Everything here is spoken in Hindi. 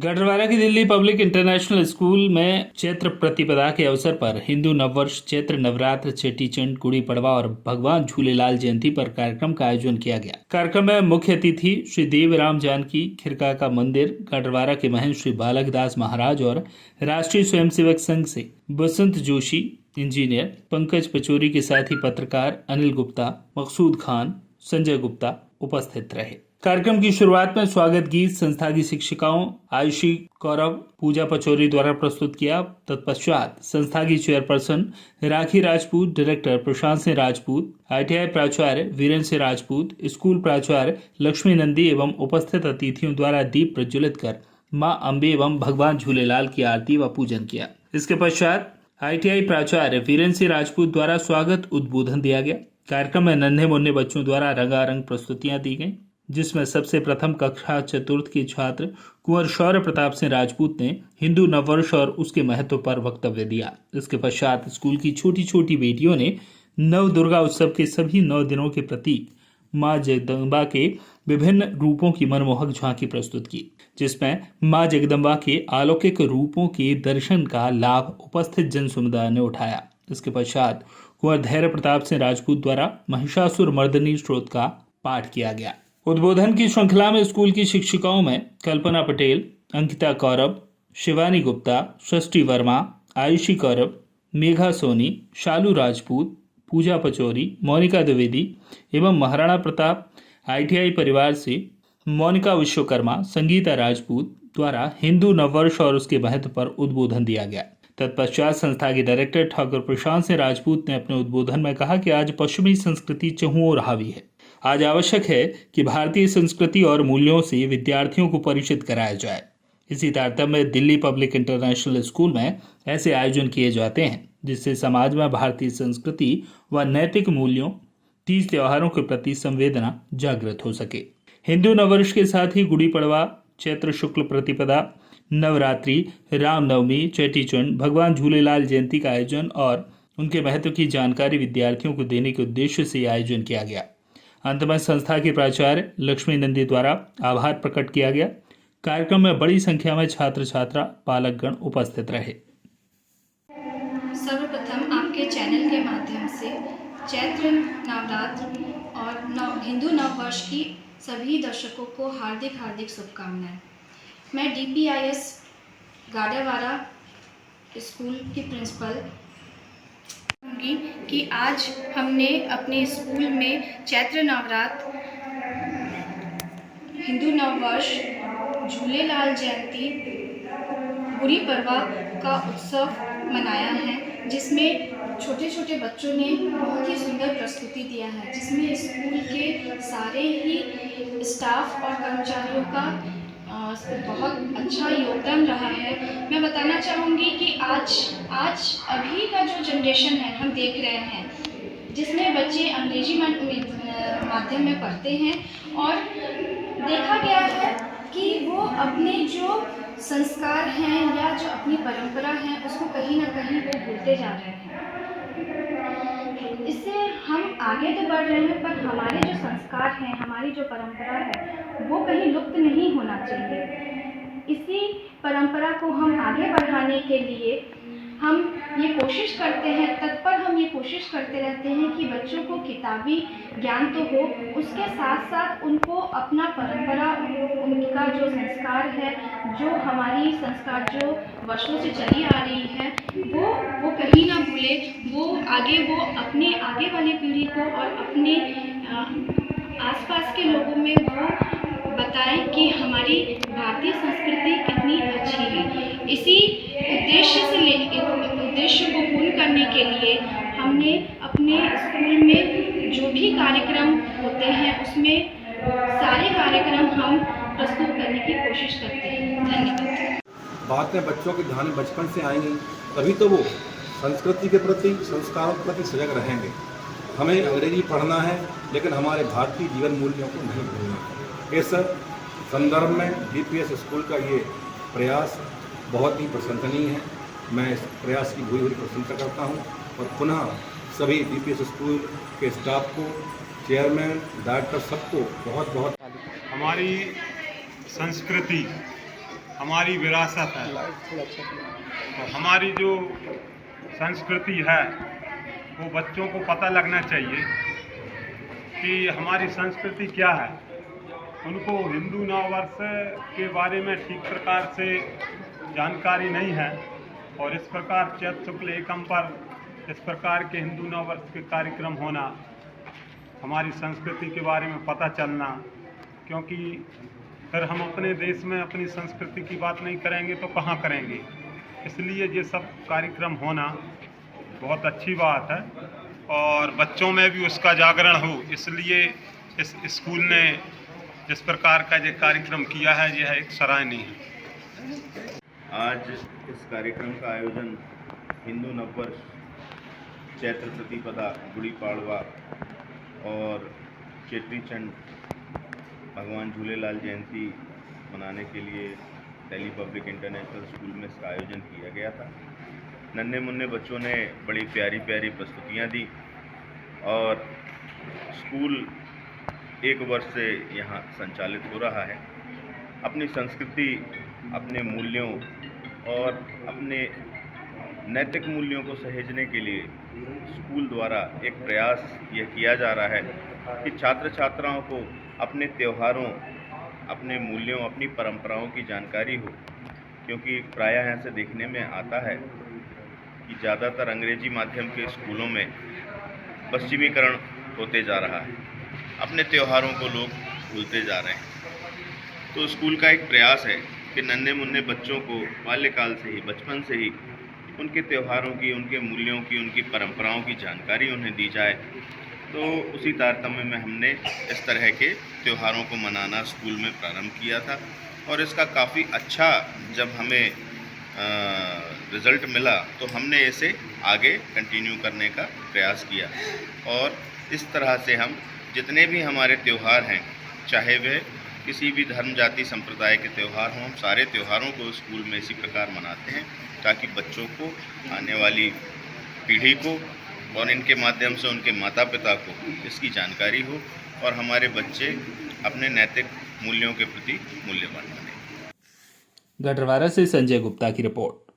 गढ़वारा की दिल्ली पब्लिक इंटरनेशनल स्कूल में चैत्र प्रतिपदा के अवसर पर हिंदू नववर्ष, चैत्र नवरात्र, चेटीचंड, गुड़ी पड़वा और भगवान झूलेलाल जयंती पर कार्यक्रम का आयोजन किया गया। कार्यक्रम में मुख्य अतिथि श्री देवराम जानकी खिरका का मंदिर, गढ़वारा के महंत श्री बालक दास महाराज और राष्ट्रीय स्वयंसेवक संघ से बसंत जोशी, इंजीनियर पंकज पचौरी के साथ ही पत्रकार अनिल गुप्ता, मकसूद खान, संजय गुप्ता उपस्थित रहे। कार्यक्रम की शुरुआत में स्वागत गीत संस्था की शिक्षिकाओं आयुषी कौरव, पूजा पचौरी द्वारा प्रस्तुत किया। तत्पश्चात संस्था की चेयरपर्सन राखी राजपूत, डायरेक्टर प्रशांत सिंह राजपूत, ITI प्राचार्य वीरेंद्र सिंह राजपूत, स्कूल प्राचार्य लक्ष्मी नंदी एवं उपस्थित अतिथियों द्वारा दीप प्रज्वलित कर मां अम्बे एवं भगवान झूलेलाल की आरती व पूजन किया। इसके पश्चात ITI प्राचार्य वीरेंद्र सिंह राजपूत द्वारा स्वागत उद्बोधन दिया गया। कार्यक्रम में नन्हे मुन्ने बच्चों द्वारा रंगारंग प्रस्तुतियां दी गईं, जिसमें सबसे प्रथम कक्षा चतुर्थ के छात्र कुंवर शौर्य प्रताप सिंह राजपूत ने हिंदू नववर्ष और उसके महत्व पर वक्तव्य दिया। इसके पश्चात स्कूल की छोटी छोटी बेटियों ने नव दुर्गा उत्सव के सभी 9 दिनों के प्रतीक मां जगदम्बा के विभिन्न रूपों की मनमोहक झांकी प्रस्तुत की, जिसमें मां जगदम्बा के अलौकिक रूपों के दर्शन का लाभ उपस्थित जन समुदाय ने उठाया। इसके पश्चात कुंवर धैर्य प्रताप सिंह राजपूत द्वारा महिषासुर मर्दिनी स्तोत्र का पाठ किया गया। उद्बोधन की श्रृंखला में स्कूल की शिक्षिकाओं में कल्पना पटेल, अंकिता कौरव, शिवानी गुप्ता, सृष्टि वर्मा, आयुषी कौरव, मेघा सोनी, शालू राजपूत, पूजा पचौरी, मोनिका द्विवेदी एवं महाराणा प्रताप ITI परिवार से मोनिका विश्वकर्मा, संगीता राजपूत द्वारा हिंदू नववर्ष और उसके महत्व पर उद्बोधन दिया गया। तत्पश्चात संस्था के डायरेक्टर ठाकुर प्रशांत सिंह राजपूत ने अपने उद्बोधन में कहा कि आज पश्चिमी संस्कृति चहुं ओर हावी है। आज आवश्यक है कि भारतीय संस्कृति और मूल्यों से विद्यार्थियों को परिचित कराया जाए। इसी तारतम्य में दिल्ली पब्लिक इंटरनेशनल स्कूल में ऐसे आयोजन किए जाते हैं जिससे समाज में भारतीय संस्कृति व नैतिक मूल्यों, तीज त्योहारों के प्रति संवेदना जागृत हो सके। हिंदू नववर्ष के साथ ही गुड़ी पड़वा, चैत्र शुक्ल प्रतिपदा, नवरात्रि, रामनवमी, चेटीचंड, भगवान झूलेलाल जयंती का आयोजन और उनके महत्व की जानकारी विद्यार्थियों को देने के उद्देश्य से आयोजन किया गया। अंत में संस्था के प्राचार्य लक्ष्मी नंदी द्वारा आभार प्रकट किया गया। कार्यक्रम में बड़ी संख्या में छात्र छात्रा पालकगण उपस्थित रहे। सर्वप्रथम आपके चैनल के माध्यम से चैत्र नवरात्र और हिंदू नववर्ष की सभी दर्शकों को हार्दिक हार्दिक शुभकामनाएं। मैं DPIS गाड़ेवारा स्कूल की प्रिंसिपल कि आज हमने अपने स्कूल में चैत्र नवरात्र, हिंदू नववर्ष, झूलेलाल जयंती, गुड़ी पड़वा का उत्सव मनाया है, जिसमें छोटे छोटे बच्चों ने बहुत ही सुंदर प्रस्तुति दिया है, जिसमें स्कूल के सारे ही स्टाफ और कर्मचारियों का बहुत अच्छा योगदान रहा है। मैं बताना चाहूँगी कि आज अभी का जो जनरेशन है हम देख रहे हैं, जिसमें बच्चे अंग्रेजी माध्यम में पढ़ते हैं और देखा गया है कि वो अपने जो संस्कार हैं या जो अपनी परंपरा है उसको कहीं ना कहीं वो भूलते जा रहे हैं। इससे हम आगे तो बढ़ रहे हैं, पर हमारे जो संस्कार हैं, हमारी जो परंपरा है, वो कहीं लुप्त नहीं होना चाहिए। इसी परंपरा को हम आगे बढ़ाने के लिए हम ये कोशिश करते हैं, तत्पर हम ये कोशिश करते रहते हैं कि बच्चों को किताबी ज्ञान तो हो, उसके साथ साथ उनको अपना परंपरा, उनका जो संस्कार है, जो हमारी संस्कार जो वर्षों से चली आ रही है, वो कहीं ना भूले। वो अपने आगे वाली पीढ़ी को और अपने आसपास के लोगों में वो बताएं कि हमारी भारतीय संस्कृति कितनी अच्छी है। इसी उद्देश्य को पूर्ण करने के लिए हमने अपने स्कूल में जो भी कार्यक्रम होते हैं उसमें सारे कार्यक्रम हम प्रस्तुत करने की कोशिश करते हैं। धन्यवाद। बातें बच्चों के ध्यान में बचपन से आएंगी, तभी तो वो संस्कृति के प्रति, संस्कारों के प्रति सजग रहेंगे। हमें अंग्रेजी पढ़ना है, लेकिन हमारे भारतीय जीवन मूल्यों को नहीं भूलना। इस संदर्भ में DPS स्कूल का ये प्रयास बहुत ही प्रशंसनीय है। मैं इस प्रयास की भूरी भूरी प्रशंसा करता हूँ और पुनः सभी DPS स्कूल के स्टाफ को, चेयरमैन, डायरेक्टर, सबको बहुत बहुत। हमारी संस्कृति हमारी विरासत है। तो हमारी जो संस्कृति है वो बच्चों को पता लगना चाहिए कि हमारी संस्कृति क्या है। उनको हिंदू नववर्ष के बारे में ठीक प्रकार से जानकारी नहीं है और इस प्रकार चैत्र शुक्ल एकम पर इस प्रकार के हिंदू नववर्ष के कार्यक्रम होना, हमारी संस्कृति के बारे में पता चलना, क्योंकि फिर हम अपने देश में अपनी संस्कृति की बात नहीं करेंगे तो कहाँ करेंगे। इसलिए ये सब कार्यक्रम होना बहुत अच्छी बात है और बच्चों में भी उसका जागरण हो, इसलिए इस स्कूल ने जिस प्रकार का ये कार्यक्रम किया है यह एक सराहनीय है। आज इस कार्यक्रम का आयोजन हिंदू नववर्ष, चैत्र प्रतिपदा, गुड़ी पाड़वा और चेटी चंड भगवान झूलेलाल जयंती मनाने के लिए दिल्ली पब्लिक इंटरनेशनल स्कूल में इसका आयोजन किया गया था। नन्हे मुन्ने बच्चों ने बड़ी प्यारी प्यारी प्रस्तुतियाँ दी और स्कूल एक वर्ष से यहाँ संचालित हो रहा है। अपनी संस्कृति, अपने मूल्यों और अपने नैतिक मूल्यों को सहेजने के लिए स्कूल द्वारा एक प्रयास यह किया जा रहा है कि छात्र छात्राओं को अपने त्योहारों, अपने मूल्यों, अपनी परंपराओं की जानकारी हो, क्योंकि प्रायः यहाँ से देखने में आता है कि ज़्यादातर अंग्रेजी माध्यम के स्कूलों में पश्चिमीकरण होते जा रहा है, अपने त्योहारों को लोग भूलते जा रहे हैं। तो स्कूल का एक प्रयास है कि नन्हे मुन्ने बच्चों को बाल्यकाल से ही, बचपन से ही उनके त्योहारों की, उनके मूल्यों की, उनकी परंपराओं की जानकारी उन्हें दी जाए। तो उसी तारतम्य में हमने इस तरह के त्योहारों को मनाना स्कूल में प्रारंभ किया था और इसका काफ़ी अच्छा जब हमें रिज़ल्ट मिला तो हमने इसे आगे कंटिन्यू करने का प्रयास किया और इस तरह से हम जितने भी हमारे त्यौहार हैं, चाहे वे किसी भी धर्म, जाति, संप्रदाय के त्यौहार हों, हम सारे त्योहारों को स्कूल में इसी प्रकार मनाते हैं ताकि बच्चों को, आने वाली पीढ़ी को और इनके माध्यम से उनके माता पिता को इसकी जानकारी हो और हमारे बच्चे अपने नैतिक मूल्यों के प्रति मूल्यवान बने। गढ़वारा से संजय गुप्ता की रिपोर्ट।